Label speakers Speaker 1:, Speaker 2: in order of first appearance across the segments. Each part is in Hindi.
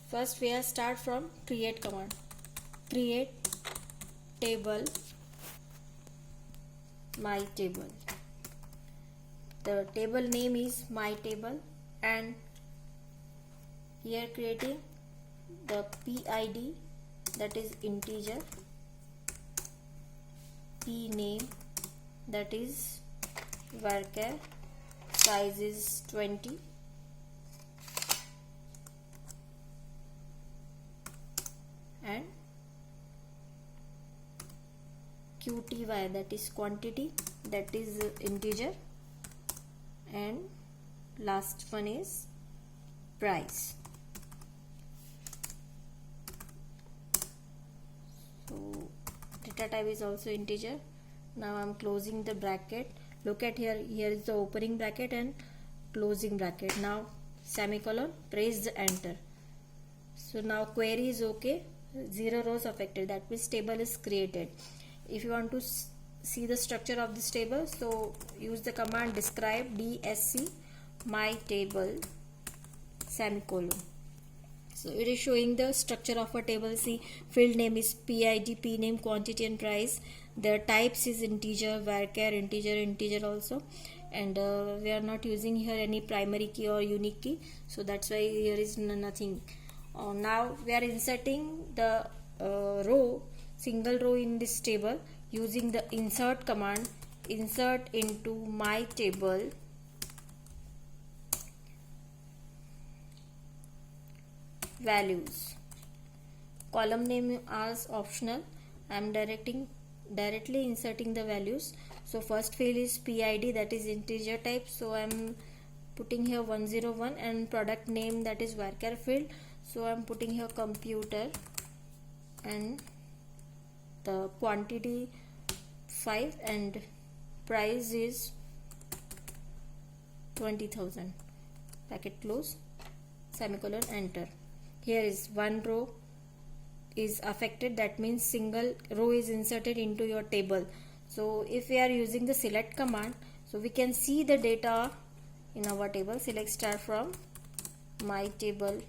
Speaker 1: First we are start from create command. Create table my table. The table name is my table, and here creating the PID, that is integer, P name, that is varchar, size is 20, and QTY, that is quantity, that is integer, and last one is price. So data type is also integer. Now I'm closing the bracket. Look at here is the opening bracket and closing bracket. Now semicolon, press the enter. So now query is okay, 0 rows affected, that means table is created. If you want to see the structure of this table, so use the command describe DSC my table semicolon. So it is showing the structure of a table. See, field name is PID, P name, quantity and price. The types is integer, varchar, integer also, and we are not using here any primary key or unique key, so that's why here is nothing. Now we are inserting the single row in this table using the insert command. Insert into my table values. Column name as optional. I am directly inserting the values. So first field is PID, that is integer type, so I am putting here 101, and product name, that is varchar field, so I am putting here computer, and the quantity 5 and price is 20,000. Bracket close, semicolon, enter. Here is one row is affected, that means single row is inserted into your table. So if we are using the select command, so we can see the data in our table. Select star from my table.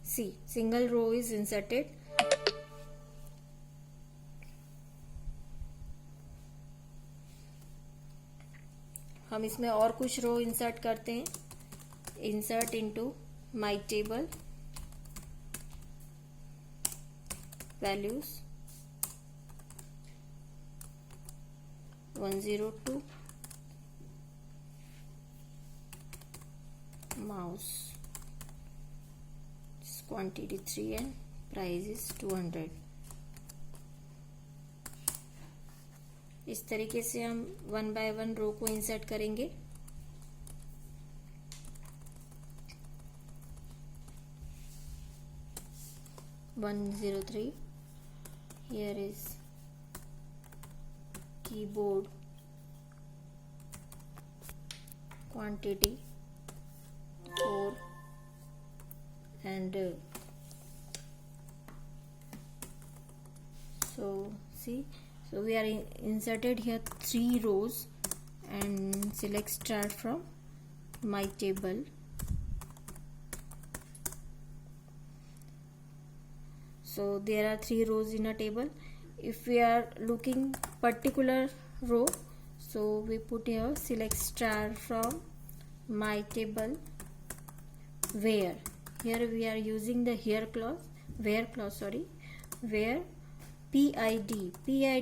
Speaker 1: See, single row is inserted. हम इसमें और कुछ रो इंसर्ट करते हैं. Insert into my table values 102, mouse quantity 3 and price is 200. इस तरीके से हम 1 by 1 रो को इंसर्ट करेंगे. Here is keyboard quantity 4, and so see, so we are inserted here 3 rows, and select start from my table. So there are 3 rows in a table. If we are looking particular row, so we put here select star from my table where. Here we are using the where clause, where PID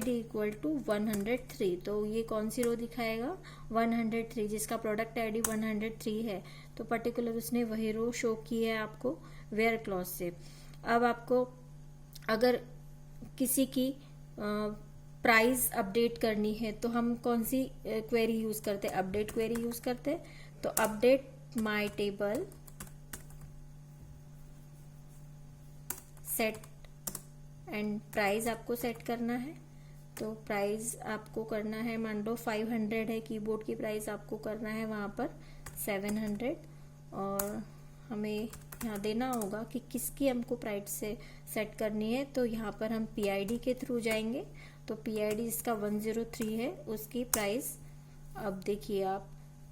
Speaker 1: equal to 103. तो ये कौन सी रो दिखाएगा? 103, जिसका प्रोडक्ट आईडी 103 है, तो पर्टिकुलर उसने वही रो शो की है आपको वेयर क्लॉज से. अब आपको अगर किसी की प्राइस अपडेट करनी है, तो हम कौन सी क्वेरी यूज करते हैं? अपडेट क्वेरी यूज करते हैं. तो update my table set and price आपको सेट करना है. तो प्राइस आपको करना है, मान लो 500 है कीबोर्ड की प्राइस, आपको करना है वहां पर 700, और हमें यहाँ देना होगा कि किसकी हमको प्राइस से सेट करनी है. तो यहाँ पर हम PID के थ्रू जाएंगे. तो PID इसका 103 है, उसकी प्राइस. अब देखिए आप,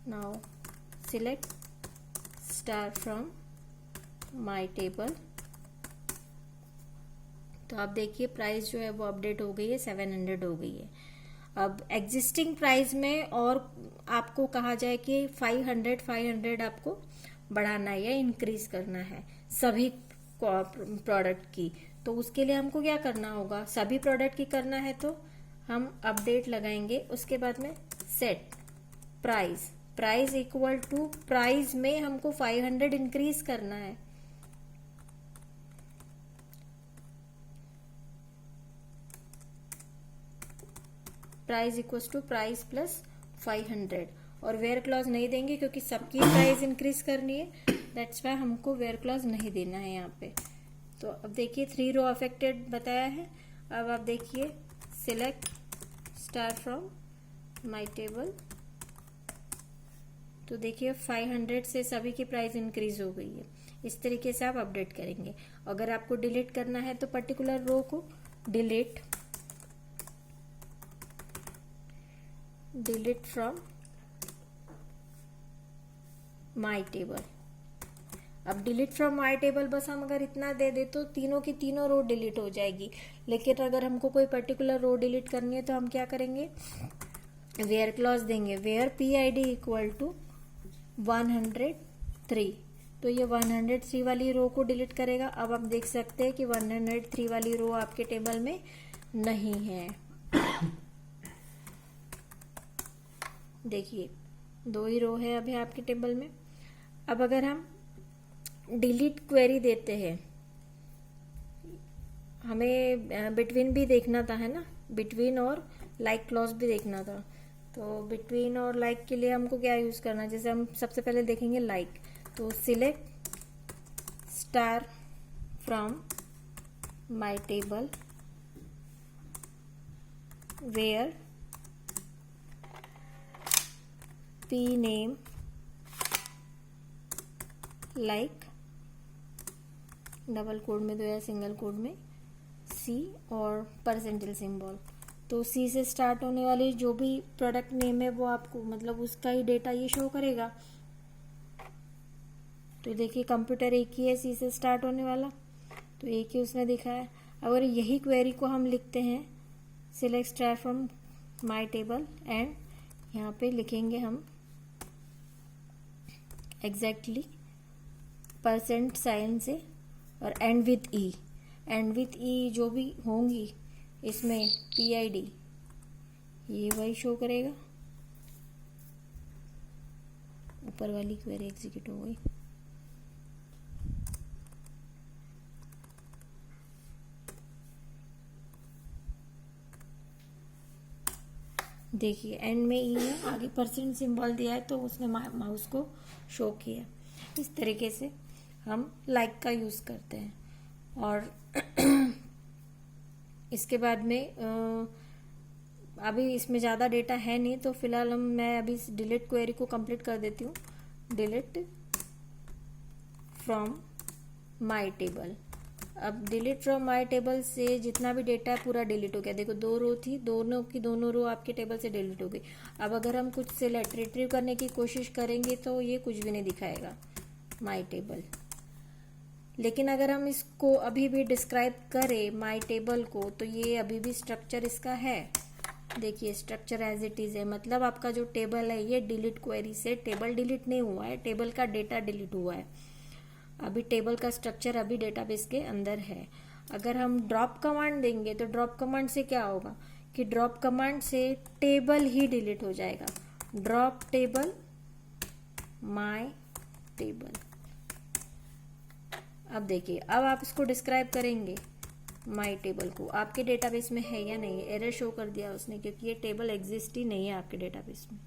Speaker 1: now select star from my table. तो आप देखिए प्राइस जो है वो अपडेट हो गई है, 700 हो गई है। अब एग्जिस्टिंग प्राइस में और आपको कहा जाए कि 500 आपको बढ़ाना है या इंक्रीज करना है सभी प्रोडक्ट की, तो उसके लिए हमको क्या करना होगा, सभी प्रोडक्ट की करना है तो हम अपडेट लगाएंगे। उसके बाद में set price, price equal to price में हमको 500 इंक्रीज करना है। Price equals to price plus 500, और वेयर क्लॉज नहीं देंगे क्योंकि सबकी प्राइस इंक्रीज करनी है, दैट्स वाई हमको वेयर क्लॉज नहीं देना है यहाँ पे। तो अब देखिए 3 रो अफेक्टेड बताया है। अब आप देखिए select star from my table, तो देखिए 500 से सभी की प्राइस इंक्रीज हो गई है। इस तरीके से आप अपडेट करेंगे। अगर आपको डिलीट करना है तो पर्टिकुलर रो को डिलीट फ्रॉम माई टेबल। अब डिलीट फ्रॉम माई टेबल बस हम अगर इतना दे दे तो तीनों की तीनों रो डिलीट हो जाएगी। लेकिन अगर हमको कोई पर्टिकुलर रो डिलीट करनी है तो हम क्या करेंगे, वेयर क्लॉज देंगे, वेयर PID इक्वल टू 103, तो ये 103 वाली रो को डिलीट करेगा। अब आप देख सकते हैं कि 103 वाली रो आपके टेबल में नहीं है। देखिए 2 ही रो है अभी आपके टेबल में। अब अगर हम डिलीट क्वेरी देते हैं, हमें बिटवीन भी देखना था, है ना, बिटवीन और लाइक क्लॉज भी देखना था। तो बिटवीन और लाइक के लिए हमको क्या यूज करना है, जैसे हम सबसे पहले देखेंगे लाइक, तो select star from my table where P name like, double quote में दो या सिंगल कोड में C और परसेंटेज सिंबल। तो C से स्टार्ट होने वाली जो भी प्रोडक्ट नेम है वो आपको मतलब उसका ही डेटा ये शो करेगा। तो देखिए कंप्यूटर एक ही है C से स्टार्ट होने वाला, तो एक ही उसने दिखाया। अगर यही क्वेरी को हम लिखते हैं select star from my table and यहाँ पे लिखेंगे हम एग्जैक्टली परसेंट साइन से और एंड विथ ई जो भी होंगी इसमें PID ये वही शो करेगा। ऊपर वाली क्वेरी एग्जीक्यूट हो गई। देखिए एंड में ई है, आगे परसेंट सिंबल दिया है तो उसने माउस को शो किया। इस तरीके से हम लाइक का यूज करते हैं। और इसके बाद में अभी इसमें ज़्यादा डेटा है नहीं, तो फिलहाल मैं अभी इस डिलीट क्वेरी को कंप्लीट कर देती हूँ। Delete from my table. अब डिलीट फ्रॉम माई टेबल से जितना भी डेटा है पूरा डिलीट हो गया। देखो 2 रो थी, दोनों की दोनों रो आपके टेबल से डिलीट हो गई। अब अगर हम कुछ सिलेक्ट रिट्रीव करने की कोशिश करेंगे तो ये कुछ भी नहीं दिखाएगा माई टेबल। लेकिन अगर हम इसको अभी भी डिस्क्राइब करें माई टेबल को, तो ये अभी भी स्ट्रक्चर इसका है। देखिए स्ट्रक्चर एज इट इज है, मतलब आपका जो टेबल है ये डिलीट क्वेरी से टेबल डिलीट नहीं हुआ है, टेबल का डेटा डिलीट हुआ है। अभी टेबल का स्ट्रक्चर अभी डेटाबेस के अंदर है। अगर हम ड्रॉप कमांड देंगे तो ड्रॉप कमांड से क्या होगा कि ड्रॉप कमांड से टेबल ही डिलीट हो जाएगा। ड्रॉप टेबल माई टेबल। अब देखिए अब आप इसको डिस्क्राइब करेंगे माई टेबल को, आपके डेटाबेस में है या नहीं। एरर शो कर दिया उसने क्योंकि ये टेबल एग्जिस्ट ही नहीं है आपके डेटाबेस में।